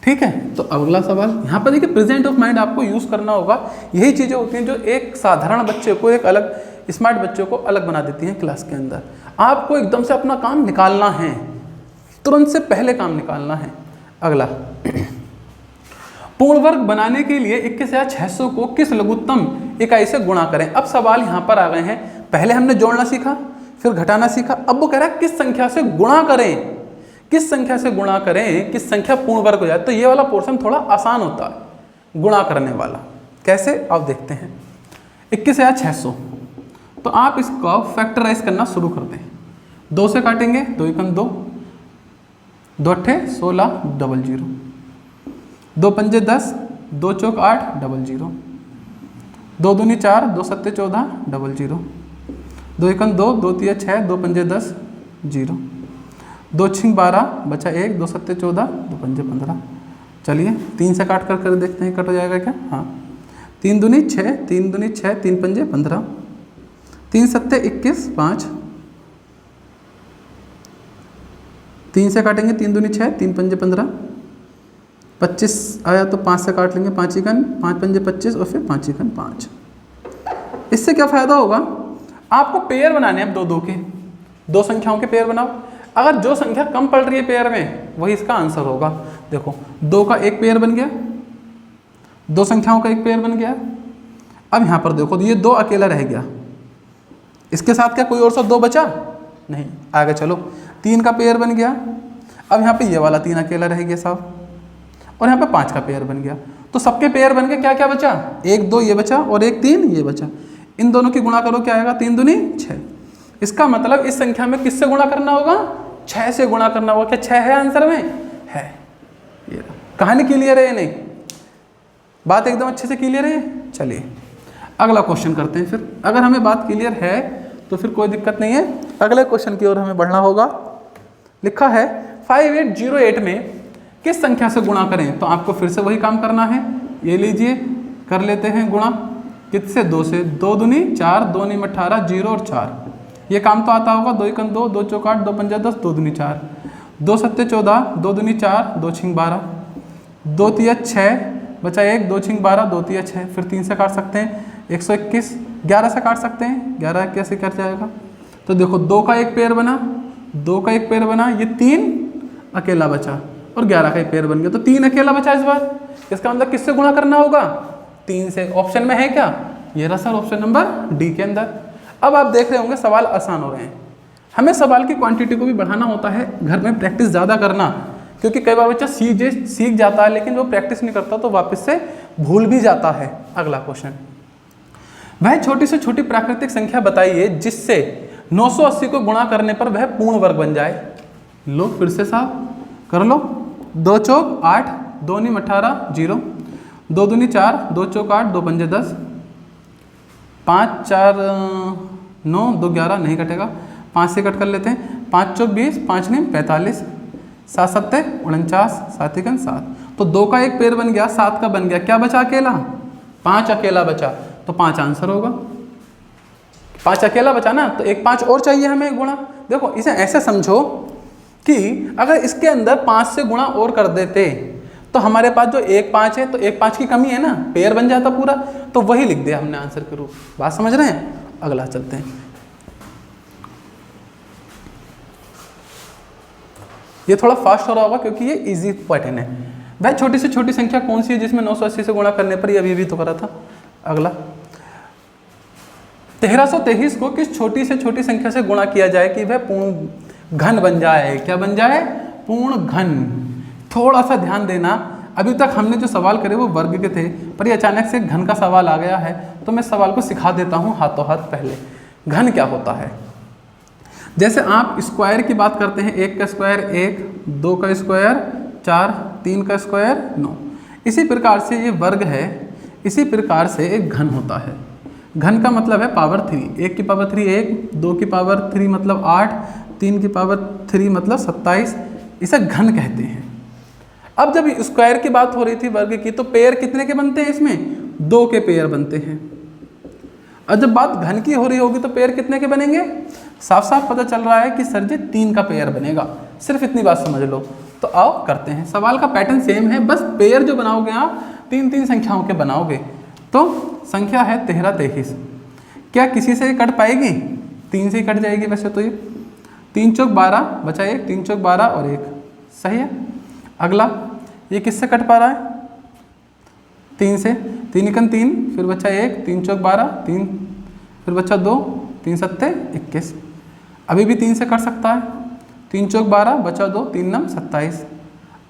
ठीक है। तो अगला सवाल यहाँ पर देखिए, प्रेजेंट ऑफ माइंड आपको यूज़ करना होगा। यही चीज़ें होती हैं जो एक साधारण बच्चे को, एक अलग स्मार्ट बच्चे को अलग बना देती हैं क्लास के अंदर। आपको एकदम से अपना काम निकालना है, तुरंत से पहले काम निकालना है। अगला, पूर्ण वर्ग बनाने के लिए 21,600 को किस लघुत्तम इकाई से गुणा करें। अब सवाल यहाँ पर आ गए हैं, पहले हमने जोड़ना सीखा, फिर घटाना सीखा, अब वो कह रहा है किस संख्या से गुणा करें, किस संख्या से गुणा करें, किस संख्या पूर्ण वर्ग हो जाए। तो ये वाला पोर्शन थोड़ा आसान होता है, गुणा करने वाला। कैसे, आप देखते हैं। 21,600 तो आप इसको फैक्टराइज करना शुरू कर दें। 2 से काटेंगे, 2 एकम 2, 2 अट्ठे 16 00, 2 पंजे 10, 2 चौक 8 00, 2 दूनी 4, 2 सत्ते 14 00, 2 एकम 2, 2 तिया 6, 2 पंजे 10 0, 2 छिंग 12 बचा 1, 2 सत्ते 14, 2 पंजे 15। चलिए 3 से काट कर देखते हैं कट हो जाएगा क्या। हाँ, 3 दूनी 6, 3 दूनी 6, 3 पंजे 15, 3 सत्ते 21 5, 3 से काटेंगे, 3 दूनी 6, 3 पंजे 15, 25 आया तो 5 से काट लेंगे, 5 एकन 5 पंजे 25 और फिर 5 एकन 5। इससे क्या फ़ायदा होगा, आपको पेयर बनाने हैं अब 2 के, 2 संख्याओं के पेयर बनाओ। अगर जो संख्या कम पड़ रही है पेयर में वही इसका आंसर होगा। देखो 2 का एक पेयर बन गया, 2 संख्याओं का एक पेयर बन गया। अब यहाँ पर देखो ये 2 अकेला रह गया, इसके साथ क्या कोई और सा 2 बचा नहीं। आगे चलो 3 का पेयर बन गया। अब यहाँ पे ये वाला 3 अकेला रह गया साहब, और यहाँ पे 5 का पेयर बन गया। तो सबके पेयर बन गए, क्या क्या बचा, 1 2 ये बचा और 1 3 ये बचा। इन दोनों की गुणा करो, क्या आएगा, 3 दूनी 6। इसका मतलब इस संख्या में किससे गुणा करना होगा, 6 से गुणा करना होगा। क्या 6 है आंसर में, है। ये कहानी क्लियर है या नहीं, बात एकदम अच्छे से क्लियर है। चलिए अगला क्वेश्चन करते हैं फिर। अगर हमें बात क्लियर है तो फिर कोई दिक्कत नहीं है, अगले क्वेश्चन की ओर हमें बढ़ना होगा। लिखा है 5808 में किस संख्या से गुणा करें, तो आपको फिर से वही काम करना है। ये लीजिए कर लेते हैं गुणा, किससे, 2 से। 2 दूनी 4, 2 नीम 18, 0 और 4। ये काम तो आता होगा। 2 एकम 2, 2 चौक 8, 2 पंजा 10, 2 दूनी 4, 2 सत्ते 14, 2 दूनी 4, 2 छिंग 12, 2 तिया 6 बचा 1, 2 छिंग 12, 2 तिया 6। फिर 3 से काट सकते हैं, 121। 11 से काट सकते हैं, 11 कैसे कट जाएगा। तो देखो 2 का एक पेयर बना, 2 का एक पेयर बना, ये 3 अकेला बचा और 11 का एक पेयर बन गया। तो 3 अकेला बचा इस बार। इसका मतलब किससे गुणा करना होगा, 3 से। ऑप्शन में है क्या, ये रहा सर ऑप्शन नंबर डी के अंदर। अब आप देख रहे होंगे सवाल आसान हो रहे हैं। हमें सवाल की क्वांटिटी को भी बढ़ाना होता है, घर में प्रैक्टिस ज़्यादा करना, क्योंकि कई बार बच्चा सीख जाता है लेकिन वो प्रैक्टिस नहीं करता तो वापस से भूल भी जाता है। अगला क्वेश्चन, वह छोटी से छोटी प्राकृतिक संख्या बताइए जिससे 980 को गुणा करने पर वह पूर्ण वर्ग बन जाए। लो फिर से साहब कर लो। 2 चौक 8, 2 नीम 18 0, 2 दूनी 4, 2 चौक 8, 2 पंजे 10, 5 4 9, 2 11 नहीं कटेगा, 5 से कट कर लेते हैं। 5 चौक 20, 5 नीम 45, 7 सत्ते 49, 7 एकम 7। तो 2 का एक पेयर बन गया, 7 का बन गया, क्या बचा अकेला, 5 अकेला बचा। तो 5 आंसर होगा। 5 अकेला बचा ना, तो एक 5 और चाहिए हमें गुणा। देखो इसे ऐसे समझो कि अगर इसके अंदर 5 से गुणा और कर देते तो हमारे पास जो 1 5 है, तो 1 5 की कमी है ना, पेयर बन जाता पूरा। तो वही लिख दिया हमने आंसर के रूप। बात समझ रहे हैं। अगला चलते हैं। ये थोड़ा फास्ट हो रहा होगा क्योंकि ये इजी पैटर्न है। वह छोटी से छोटी संख्या कौन सी है जिसमें 980 से गुणा करने पर, ये अभी भी तो करा था। अगला 1323 को किस छोटी से छोटी संख्या से गुणा किया जाए कि वह पूर्ण घन बन जाए। क्या बन जाए, पूर्ण घन। थोड़ा सा ध्यान देना, अभी तक हमने जो सवाल करे वो वर्ग के थे, पर ये अचानक से घन का सवाल आ गया है, तो मैं सवाल को सिखा देता हूँ हाथों हाथ। पहले घन क्या होता है, जैसे आप स्क्वायर की बात करते हैं, 1 का स्क्वायर 1, 2 का स्क्वायर 4, 3 का स्क्वायर 9। इसी प्रकार से ये वर्ग है, इसी प्रकार से एक घन होता है। घन का मतलब है पावर 3। 1 की पावर 3 1, 2 की पावर 3 मतलब 8, 3 की पावर 3 मतलब 27। इसे घन कहते हैं। अब जब स्क्वायर की बात हो रही थी वर्ग की, तो पेयर कितने के बनते हैं, इसमें 2 के पेयर बनते हैं। और जब बात घन की हो रही होगी तो पेयर कितने के बनेंगे, साफ साफ पता चल रहा है कि सर जी 3 का पेयर बनेगा। सिर्फ इतनी बात समझ लो। तो आओ करते हैं। सवाल का पैटर्न सेम है, बस पेयर जो बनाओगे आप 3 संख्याओं के बनाओगे। तो संख्या है 1323, क्या किसी से कट पाएगी, 3 से ही कट जाएगी वैसे तो। ये 3 चौक 12 बचा 1, 3 चौक 12 और 1, सही है। अगला ये किससे कट पा रहा है, 3 से। 3 एकम 3, फिर बचा 1, 3 चौक 12, 3 फिर बचा 2, 3 सत्ते 21। अभी भी 3 से कट सकता है। 3 चौक 12 बचा 2, 3 नम 27।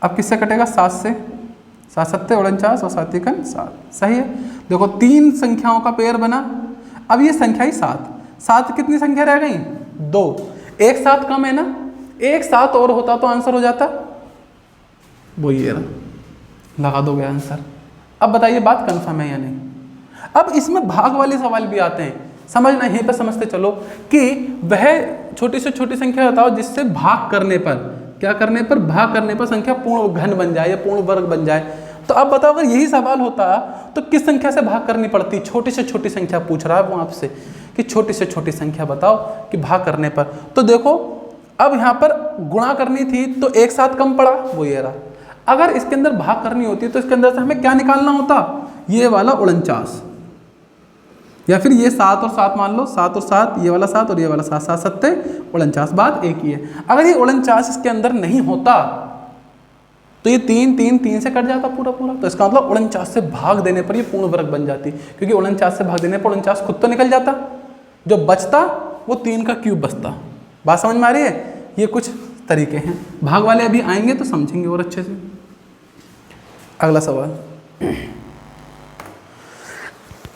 अब किससे कटेगा, 7 से। 7 सत्ते 49 और 7 एकम 7, सही है। देखो 3 संख्याओं का पेयर बना। अब ये संख्या ही 7, सात कितनी संख्या रह गई? 2। एक सात कम है ना, एक सात और होता तो आंसर हो जाता, वो ये रहा, लगा दोगे आंसर। अब बताइए बात कंफर्म है या नहीं? अब इसमें भाग वाले सवाल भी आते हैं, समझना, यहीं पर समझते चलो कि वह छोटी से छोटी संख्या बताओ जिससे भाग करने पर, क्या करने पर, भाग करने पर संख्या पूर्ण घन बन जाए या पूर्ण वर्ग बन जाए। तो अब बताओ अगर यही सवाल होता तो किस संख्या से भाग करनी पड़ती? छोटी से छोटी संख्या पूछ रहा है वो आपसे कि छोटी से छोटी संख्या बताओ कि भाग करने पर। तो देखो अब यहाँ पर गुणा करनी थी तो एक साथ कम पड़ा, वो ये रहा। अगर इसके अंदर भाग करनी होती तो इसके अंदर से हमें क्या निकालना होता? ये वाला 49, या फिर ये 7 और 7 मान लो, 7 और 7, ये वाला 7 और ये वाला 7, 7 सत्ते 49, बात एक ही है। अगर ये 49 इसके अंदर नहीं होता तो ये 3 3 3 से कट जाता पूरा पूरा, तो इसका मतलब 49 से भाग देने पर ये पूर्ण वर्ग बन जाती, क्योंकि 49 से भाग देने पर 49 खुद तो निकल जाता, जो बचता वो 3 का क्यूब बचता। बात समझ में आ रही है? ये कुछ तरीके हैं, भाग वाले अभी आएंगे तो समझेंगे और अच्छे से। अगला सवाल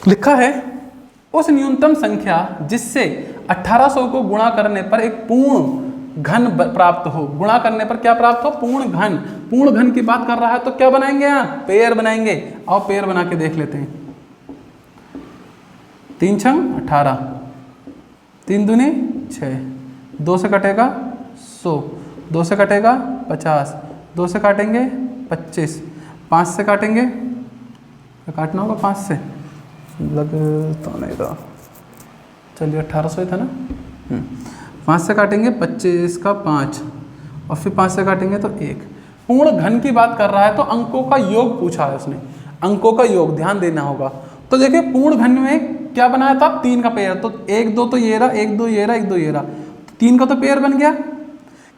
लिखा है, उस न्यूनतम संख्या जिससे 1800 को गुणा करने पर एक पूर्ण घन प्राप्त हो। गुणा करने पर क्या प्राप्त हो? पूर्ण घन। पूर्ण घन की बात कर रहा है तो क्या बनाएंगे? यहाँ पेयर बनाएंगे। आओ पेयर बना के देख लेते हैं। 3 छंग 18, 3 दूनी 6, 2 से कटेगा 100, 2 से कटेगा 50, 2 से काटेंगे 25, 5 से काटेंगे, काटना होगा 5 से, लग तो नहीं था, चलिए 1800 ही था ना। 5 से काटेंगे 25 का 5, और फिर 5 से काटेंगे तो 1। पूर्ण घन की बात कर रहा है तो अंकों का योग पूछा है उसने, अंकों का योग ध्यान देना होगा। तो देखिए पूर्ण घन में क्या बनाया था? 3 का पेयर, तो 1 2 तो ये रहा, 1 2 ये रहा, 1 2 ये रहा, 3 का तो पेयर बन गया।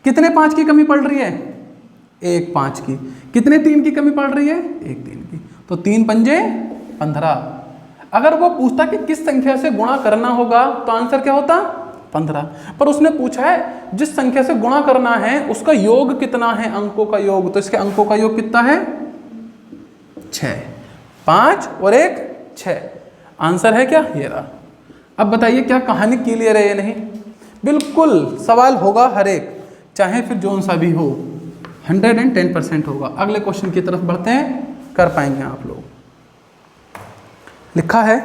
कितने 5 की कमी पड़ रही है? 1 5 की। कितने 3 की कमी पड़ रही है? 1 3 की। तो 3 पंजे 15। अगर वो पूछता कि किस संख्या से गुणा करना होगा तो आंसर क्या होता? 15। पर उसने पूछा है जिस संख्या से गुणा करना है उसका योग कितना है, अंकों का योग, तो इसके अंकों का योग कितना है? 6। 5 और 1 6। आंसर है क्या? ये रहा। अब बताइए क्या कहानी क्लियर है या नहीं? बिल्कुल सवाल होगा हर एक, चाहे फिर जोन सा भी हो, 110% होगा। अगले क्वेश्चन की तरफ बढ़ते हैं, कर पाएंगे आप लोग। लिखा है,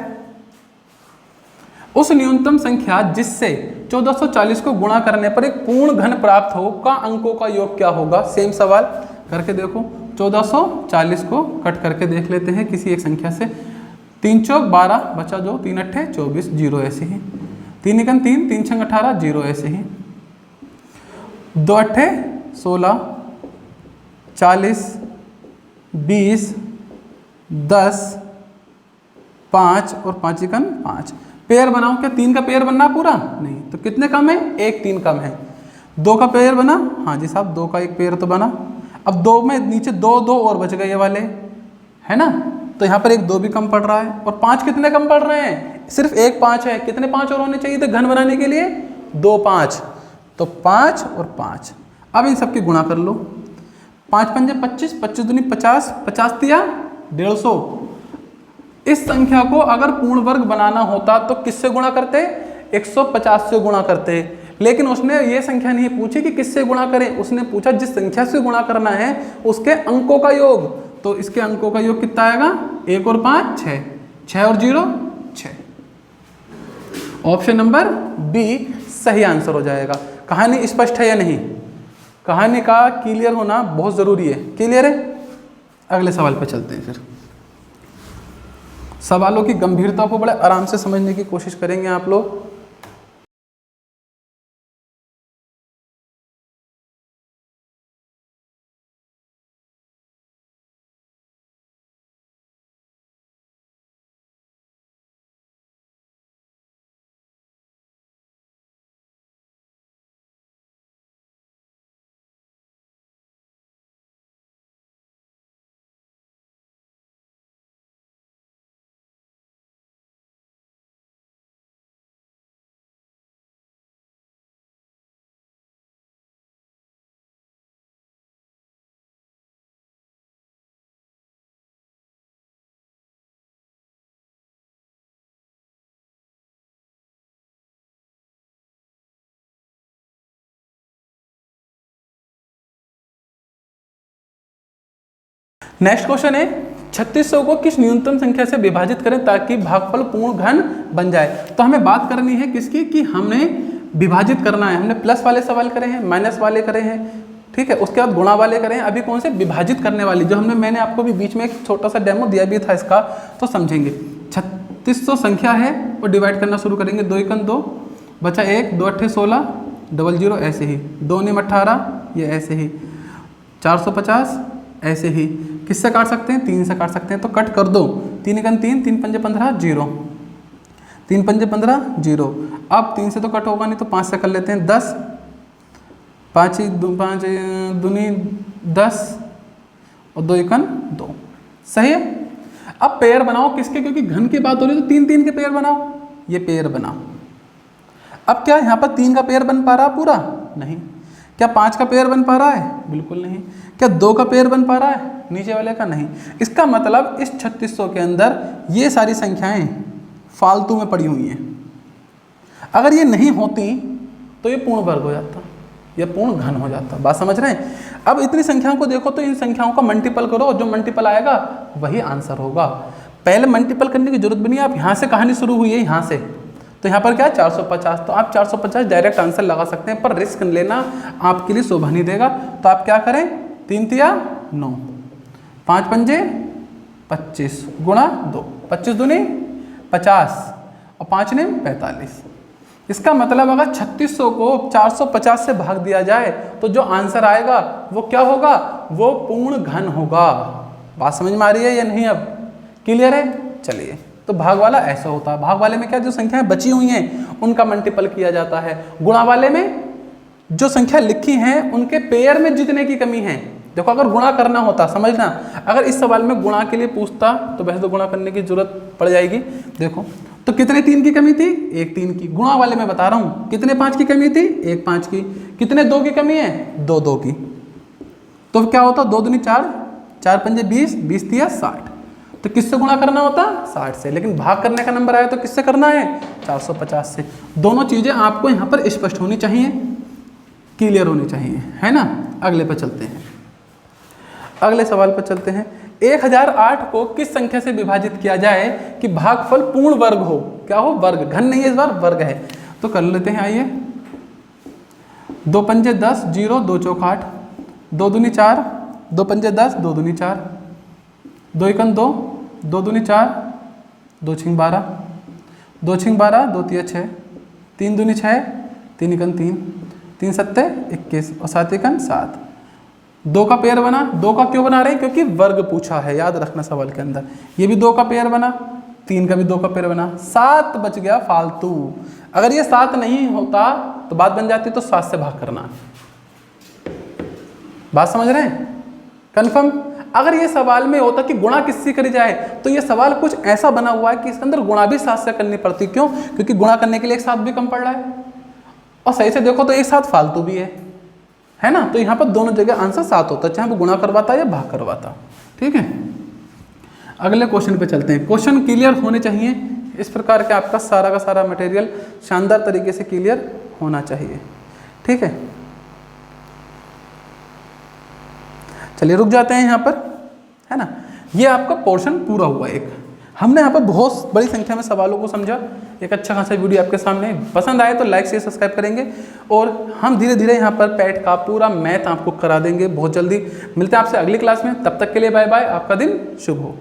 उस न्यूनतम संख्या जिससे 1440 को गुणा करने पर एक पूर्ण घन प्राप्त हो का अंकों का योग क्या होगा? सेम सवाल करके देखो। 1440 को कट करके देख लेते हैं किसी एक संख्या से। 3 चौक 12 बचा जो, 3 अट्ठे 24, 0 ऐसे ही। 3 एकम 3, 3 छंग 18, 0 ऐसे ही। 2 अट्ठे 16, 40, 20, 10, 5 और 5 एकम 5। पेयर बनाओ, क्या 3 का पेयर बनना पूरा? नहीं, तो कितने कम है? 1 3 कम है। 2 का पेयर बना? हाँ जी साहब, 2 का एक पेयर तो बना। अब 2 में नीचे 2 2 और बच गए ये वाले, है ना? तो यहाँ पर एक 2 भी कम पड़ रहा है। और 5 कितने कम पड़ रहे हैं? सिर्फ एक 5 है। कितने 5 और होने चाहिए थे घन बनाने के लिए? 2 5। तो 5 और 5। अब इन सबकी गुणा कर लो। 5 पंजे 25, 25 दूनी 50, 50 दिया 150। इस संख्या को अगर पूर्ण वर्ग बनाना होता तो किससे गुणा करते? 150 से गुणा करते। लेकिन उसने ये संख्या नहीं पूछी कि किससे गुणा करें, उसने पूछा जिस संख्या से गुणा करना है उसके अंकों का योग। तो इसके अंकों का योग कितना आएगा? 1 और 5 6, 6 और 0 6। ऑप्शन नंबर बी सही आंसर हो जाएगा। कहानी स्पष्ट है या नहीं? कहानी का क्लियर होना बहुत जरूरी है। क्लियर है? अगले सवाल पर चलते हैं। फिर सवालों की गंभीरता को बड़े आराम से समझने की कोशिश करेंगे आप लोग। नेक्स्ट क्वेश्चन है 3600 को किस न्यूनतम संख्या से विभाजित करें ताकि भागफल पूर्ण घन बन जाए। तो हमें बात करनी है किसकी, कि हमने विभाजित करना है। हमने प्लस वाले सवाल करे हैं, माइनस वाले करे हैं, ठीक है, उसके बाद गुणा वाले करें। अभी कौन से, विभाजित करने वाली, जो मैंने आपको भी बीच में एक छोटा सा डेमो दिया भी था इसका, तो समझेंगे। 3600 संख्या है और डिवाइड करना शुरू करेंगे। 2 एकम 2 बचा 1, 2 अट्ठे 16, 00 ऐसे ही, 2 निम 18, ये ऐसे ही, 450 ऐसे ही। किससे काट सकते हैं, 3 से काट सकते हैं, तो कट कर दो। 3 एकम 3, 3 पंजे 15, 0, 3 पंजे 15, 0। अब 3 से तो कट होगा नहीं, तो 5 से कर लेते हैं, 10, 5 दूनी 10 और 2 एकम 2, सही है। अब पेयर बनाओ किसके, क्योंकि घन की बात हो रही है तो 3 3 के पेयर बनाओ, ये पेयर बनाओ। अब क्या यहाँ पर 3 का पेयर बन पा रहा पूरा, नहीं। क्या 5 का पेयर बन पा रहा है, बिल्कुल नहीं। क्या 2 का पेयर बन पा रहा है, नीचे वाले का नहीं। इसका मतलब इस 3600 के अंदर ये सारी संख्याएं फालतू में पड़ी हुई हैं। अगर ये नहीं होती तो ये पूर्ण वर्ग हो जाता, ये पूर्ण घन हो जाता। बात समझ रहे हैं। अब इतनी संख्याओं को देखो तो इन संख्याओं का मल्टीपल करो, जो मल्टीपल आएगा वही आंसर होगा। पहले मल्टीपल करने की जरूरत भी नहीं है। आप यहाँ से कहानी शुरू हुई है, यहाँ से, तो यहाँ पर क्या है 450, तो आप 450 डायरेक्ट आंसर लगा सकते हैं, पर रिस्क लेना आपके लिए शोभा नहीं देगा। तो आप क्या करें, 3 तिया 9, 5 पंजे 25 गुणा 2, 25 दूनी 50 और 5 ने 45। इसका मतलब अगर 3600 को 450 से भाग दिया जाए तो जो आंसर आएगा वो क्या होगा, वो पूर्ण घन होगा। बात समझ में आ रही है या नहीं, अब क्लियर है। चलिए, तो भाग वाला ऐसा होता है। भाग वाले में क्या, जो संख्याएं बची हुई हैं उनका मल्टीपल किया जाता है। गुणा वाले में जो संख्या लिखी हैं उनके पेयर में जितने की कमी है। देखो, अगर गुणा करना होता, समझना, अगर इस सवाल में गुणा के लिए पूछता तो वैसे तो गुणा करने की जरूरत पड़ जाएगी। देखो, तो कितने 3 की कमी थी, 1 3 की। गुणा वाले में बता रहा हूं, कितने 5 की कमी थी, 1 5 की। कितने 2 की कमी है, 2 2 की। तो क्या होता, 2 दूनी 4, 4 पंजे 20, 20 तिया 60। तो किससे गुणा करना होता, 60 से। लेकिन भाग करने का नंबर आया तो किससे करना है, 450 से। दोनों चीजें आपको यहाँ पर स्पष्ट होनी चाहिए, क्लियर होनी चाहिए, है ना। अगले पर चलते हैं, अगले सवाल पर चलते हैं। 1008 को किस संख्या से विभाजित किया जाए कि भागफल पूर्ण वर्ग हो। क्या हो, वर्ग, घन नहीं है इस बार, वर्ग है। तो कर लेते हैं, आइए। 2 पंजे 10, 0, 2 चौक 8, 2 दूनी 4, 2 पंजे 10, 2 दूनी 4, 2 एकम 2, 2 दूनी 4, 2 छिंग 12, 2 छिंग 12, 2 तिया 6, 3 दूनी 6, 3 एकम 3, 3 सत्ते 21 और 7 एकम 7। 2 का पेयर बना। 2 का क्यों बना रहे हैं, क्योंकि वर्ग पूछा है, याद रखना सवाल के अंदर। ये भी 2 का पेयर बना, 3 का भी 2 का पेयर बना, 7 बच गया फालतू। अगर ये 7 नहीं होता तो बात बन जाती, तो 7 से भाग करना। बात समझ रहे हैं, कन्फर्म। अगर ये सवाल में होता कि गुणा किससे करी जाए, तो ये सवाल कुछ ऐसा बना हुआ है कि इसके अंदर गुणा भी 7 से करनी पड़ती। क्यों, क्योंकि गुणा करने के लिए एक 7 भी कम पड़ रहा है, और सही से देखो तो एक 7 फालतू भी है ना। तो यहाँ पर दोनों जगह आंसर 7 होता है, चाहे वो गुणा करवाता या भाग करवाता। ठीक है, अगले क्वेश्चन पे चलते हैं। क्वेश्चन क्लियर होने चाहिए, इस प्रकार के आपका सारा का सारा मटेरियल शानदार तरीके से क्लियर होना चाहिए। ठीक है, चलिए रुक जाते हैं यहाँ पर, है ना। ये आपका पोर्शन पूरा हुआ। एक हमने यहाँ पर बहुत बड़ी संख्या में सवालों को समझा। एक अच्छा खासा वीडियो आपके सामने, पसंद आए तो लाइक शेयर सब्सक्राइब करेंगे, और हम धीरे धीरे यहाँ पर पैट का पूरा मैथ आपको करा देंगे बहुत जल्दी। मिलते हैं आपसे अगली क्लास में, तब तक के लिए बाय बाय, आपका दिन शुभ हो।